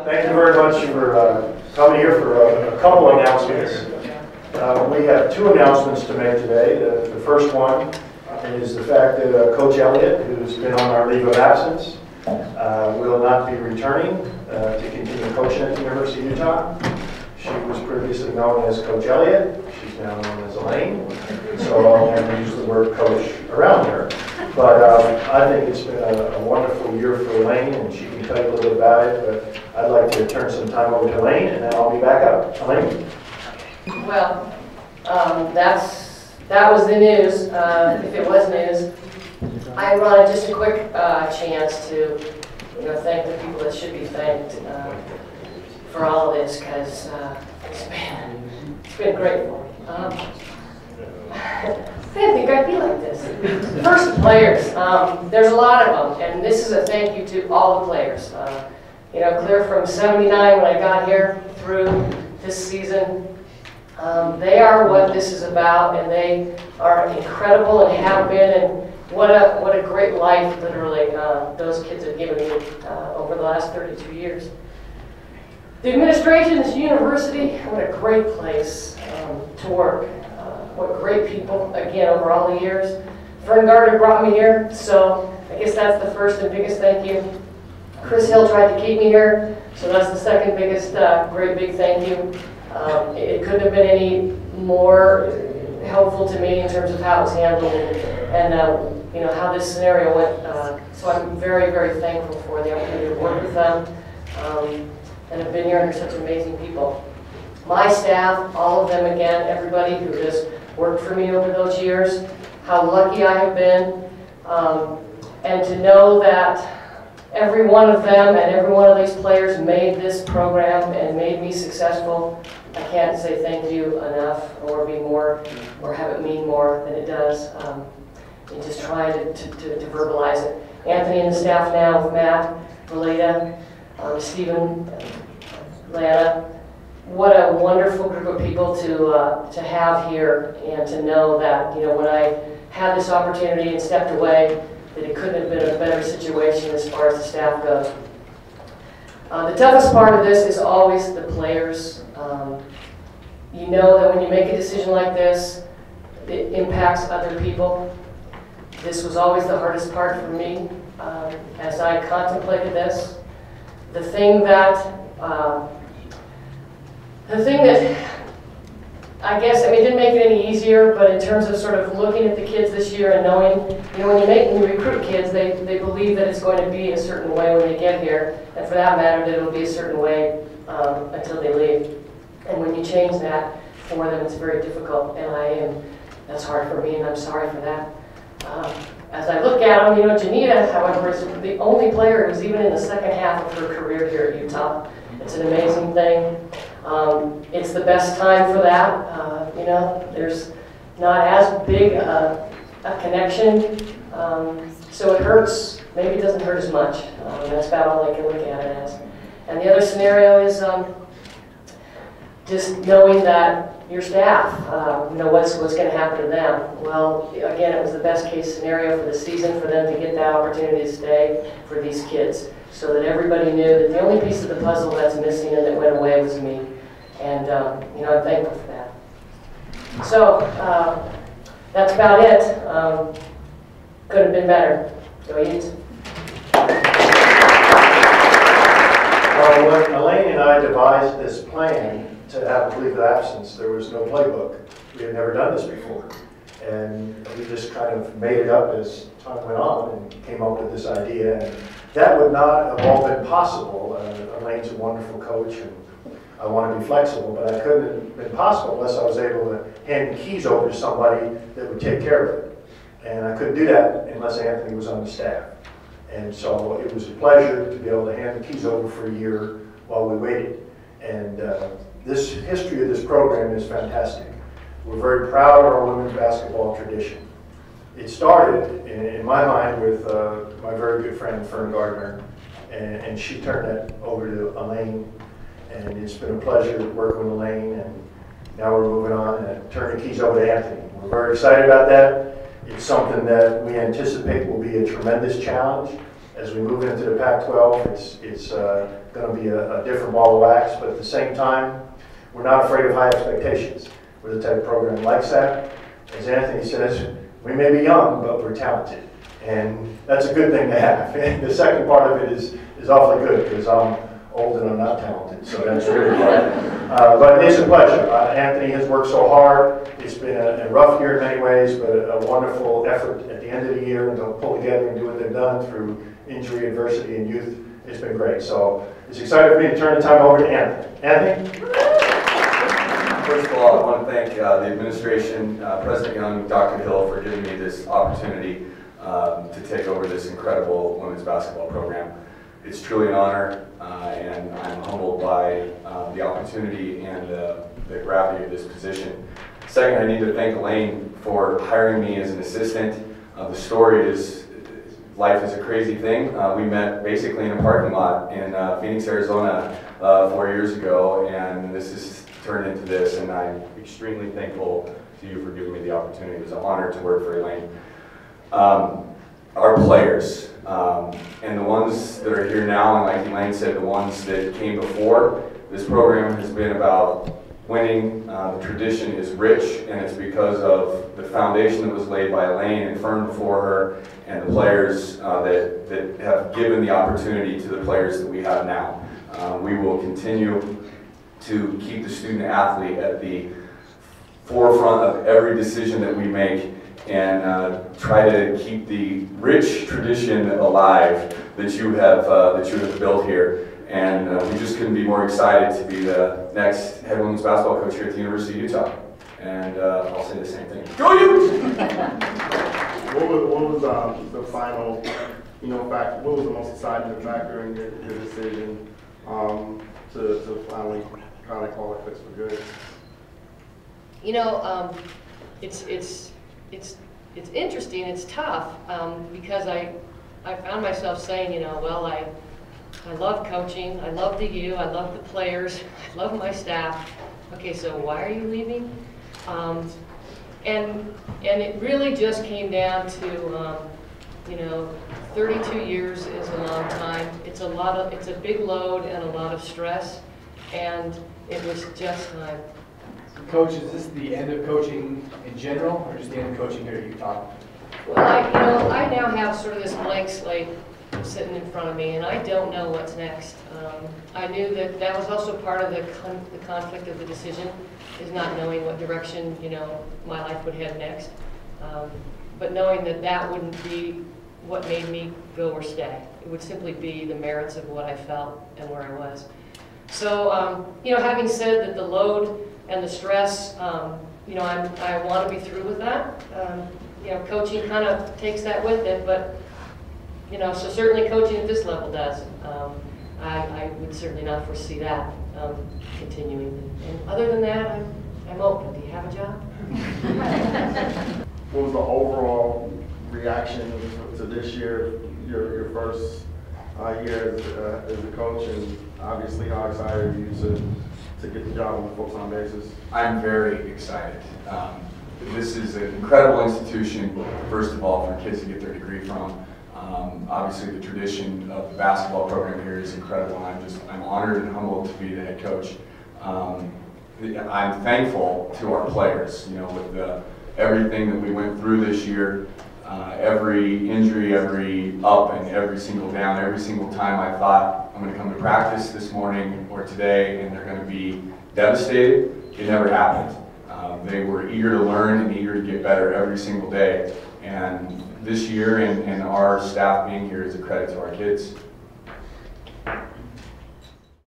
Thank you very much for coming here for a couple of announcements. We have two announcements to make today. The first one is the fact that Coach Elliott, who's been on our leave of absence, will not be returning to continue coaching at the University of Utah. She was previously known as Coach Elliott. She's now known as Elaine. So I'll never use the word coach around her. But I think it's been a wonderful year for Elaine, and she can tell you a little bit about it. But I'd like to turn some time over to Elaine, and then I'll be back up. Elaine? Well, that was the news. If it was news, I wanted just a quick chance to, thank the people that should be thanked for all of this, because it's been great. I didn't think I'd be like this. First, players. There's a lot of them, and this is a thank you to all the players. Clear from '79 when I got here through this season. They are what this is about, and they are incredible and have been, and what a great life, literally, those kids have given me over the last 32 years. The administration, this university, what a great place to work. What great people, again, over all the years. Vern Gardner brought me here, so I guess that's the first and biggest thank you. Chris Hill tried to keep me here, so that's the second biggest, great big thank you. It couldn't have been any more helpful to me in terms of how it was handled and how this scenario went. So I'm very, very thankful for the opportunity to work with them and have been here under such amazing people. My staff, all of them again, everybody who has worked for me over those years, how lucky I have been, and to know that every one of them and every one of these players made this program and made me successful. I can't say thank you enough or have it mean more than it does. And just trying to verbalize it. Anthony and the staff now with Matt, Relata, Stephen, Lana. What a wonderful group of people to have here, and to know that when I had this opportunity and stepped away, that it couldn't have been a better situation as far as the staff goes. The toughest part of this is always the players. You know that when you make a decision like this, it impacts other people. This was always the hardest part for me as I contemplated this. The thing that I guess, it didn't make it any easier, but in terms of sort of looking at the kids this year and knowing, when you recruit kids, they believe that it's going to be a certain way when they get here, and for that matter, that it'll be a certain way until they leave. And when you change that for them, it's very difficult, and that's hard for me, and I'm sorry for that. As I look at them, Janita, however, is the only player who's even in the second half of her career here at Utah. It's an amazing thing. It's the best time for that. There's not as big a connection, so it hurts. Maybe it doesn't hurt as much. That's about all I can look at it as. And the other scenario is just knowing that your staff, what's going to happen to them. Well, again, it was the best case scenario for the season for them to get that opportunity to stay for these kids, so that everybody knew that the only piece of the puzzle that's missing and that went away was me. And, I'm thankful for that. So, that's about it. Could have been better. Go Utes. Well, when Elaine and I devised this plan to have a leave of absence, there was no playbook. We had never done this before. And we just kind of made it up as time went on and came up with this idea. And that would not have all been possible. Elaine's a wonderful coach, and I want to be flexible, but I couldn't have been possible unless I was able to hand the keys over to somebody that would take care of it. And I couldn't do that unless Anthony was on the staff. And so it was a pleasure to be able to hand the keys over for a year while we waited. And this history of this program is fantastic. We're very proud of our women's basketball tradition. It started, in my mind, with my very good friend, Fern Gardner, and she turned that over to Elaine. And it's been a pleasure working with Elaine, and now we're moving on and turning the keys over to Anthony. We're very excited about that. It's something that we anticipate will be a tremendous challenge, As we move into the Pac-12, it's going to be a different ball of wax, but at the same time, we're not afraid of high expectations. We're the type of program that likes that. As Anthony says, we may be young, but we're talented. And that's a good thing to have. The second part of it is awfully good, because I'm old and I'm not talented, so that's really hard. But it's a pleasure. Anthony has worked so hard. It's been a rough year in many ways, but a wonderful effort at the end of the year to pull together and do what they've done through injury, adversity, and youth. It's been great. So it's exciting for me to turn the time over to Anthony. Anthony? First of all, I want to thank the administration, President Young, Dr. Hill, for giving me this opportunity to take over this incredible women's basketball program. It's truly an honor, and I'm humbled by the opportunity and the gravity of this position. Second, I need to thank Elaine for hiring me as an assistant. The story is, life is a crazy thing. We met basically in a parking lot in Phoenix, Arizona 4 years ago, and this has turned into this, and I'm extremely thankful to you for giving me the opportunity. It was an honor to work for Elaine. Our players, and the ones that are here now, and like Elaine said, the ones that came before, this program has been about winning. The tradition is rich, and it's because of the foundation that was laid by Elaine and Fern before her, and the players that have given the opportunity to the players that we have now. We will continue to keep the student athlete at the forefront of every decision that we make, and try to keep the rich tradition alive that you have built here. And we just couldn't be more excited to be the next head women's basketball coach here at the University of Utah. And I'll say the same thing. Go Utes! What was the final, fact? What was the most exciting factor in your decision to finally kind of call it quits for good? It's interesting. It's tough because I found myself saying, well, I love coaching, I love the U, I love the players, I love my staff. Okay, so why are you leaving? And it really just came down to 32 years is a long time. It's a big load and a lot of stress, and it was just time. Coach, is this the end of coaching in general, or just the end of coaching here at Utah? Well, I now have sort of this blank slate sitting in front of me, and I don't know what's next. I knew that was also part of the conflict of the decision, is not knowing what direction my life would head next, but knowing that wouldn't be what made me go or stay. It would simply be the merits of what I felt and where I was. So having said that the load and the stress, I want to be through with that. Coaching kind of takes that with it, but so certainly coaching at this level does. I would certainly not foresee that continuing. And other than that, I'm open. Do you have a job? What was the overall reaction to this year, your first year as a coach, and obviously how excited are you to get the job on a full-time basis? I'm very excited. This is an incredible institution, first of all, for kids to get their degree from. Obviously, the tradition of the basketball program here is incredible, and I'm honored and humbled to be the head coach. I'm thankful to our players, with everything that we went through this year, every injury, every up and every single down, every single time I thought I'm going to come to practice this morning or today and they're going to be devastated, it never happened. They were eager to learn and eager to get better every single day. And this year and our staff being here is a credit to our kids.